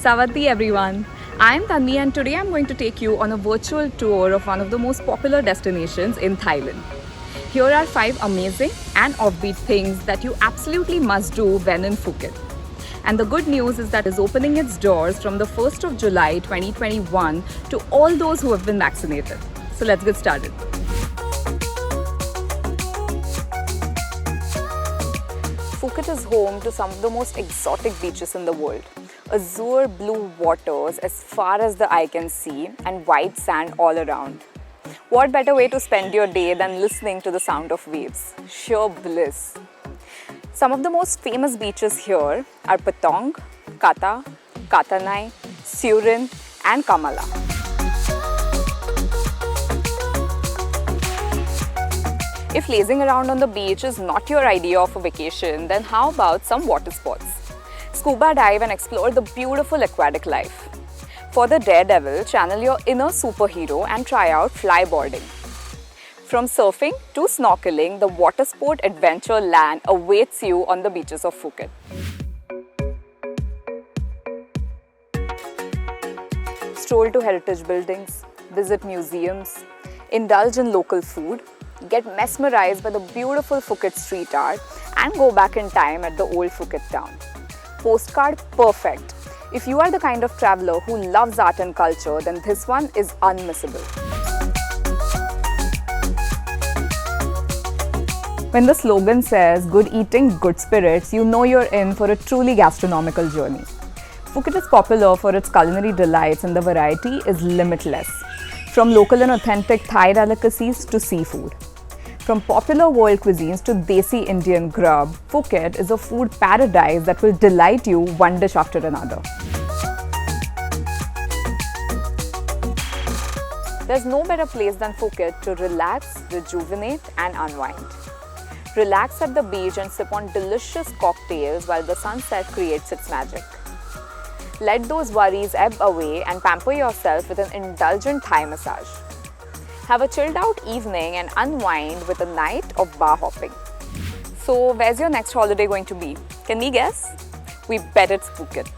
Sawadee everyone. I am Tanvi and today I am going to take you on a virtual tour of one of the most popular destinations in Thailand. Here are 5 amazing and offbeat things that you absolutely must do when in Phuket. And the good news is that it is opening its doors from the 1st of July 2021 to all those who have been vaccinated. So let's get started. Phuket is home to some of the most exotic beaches in the world. Azure blue waters as far as the eye can see and white sand all around. What better way to spend your day than listening to the sound of waves? Sheer bliss. Some of the most famous beaches here are Patong, Kata, Katanai, Surin and Kamala. If lazing around on the beach is not your idea of a vacation, then how about some water sports? Scuba dive and explore the beautiful aquatic life. For the daredevil, channel your inner superhero and try out flyboarding. From surfing to snorkeling, the water sport adventure land awaits you on the beaches of Phuket. Stroll to heritage buildings, visit museums, indulge in local food, get mesmerized by the beautiful Phuket street art and go back in time at the old Phuket town. Postcard perfect. If you are the kind of traveler who loves art and culture, then this one is unmissable. When the slogan says good eating, good spirits, you know you're in for a truly gastronomical journey. Phuket is popular for its culinary delights and the variety is limitless. From local and authentic Thai delicacies to seafood. From popular world cuisines to desi Indian grub, Phuket is a food paradise that will delight you one dish after another. There's no better place than Phuket to relax, rejuvenate and unwind. Relax at the beach and sip on delicious cocktails while the sunset creates its magic. Let those worries ebb away and pamper yourself with an indulgent Thai massage. Have a chilled out evening and unwind with a night of bar hopping. So, where's your next holiday going to be? Can we guess? We bet it's Phuket.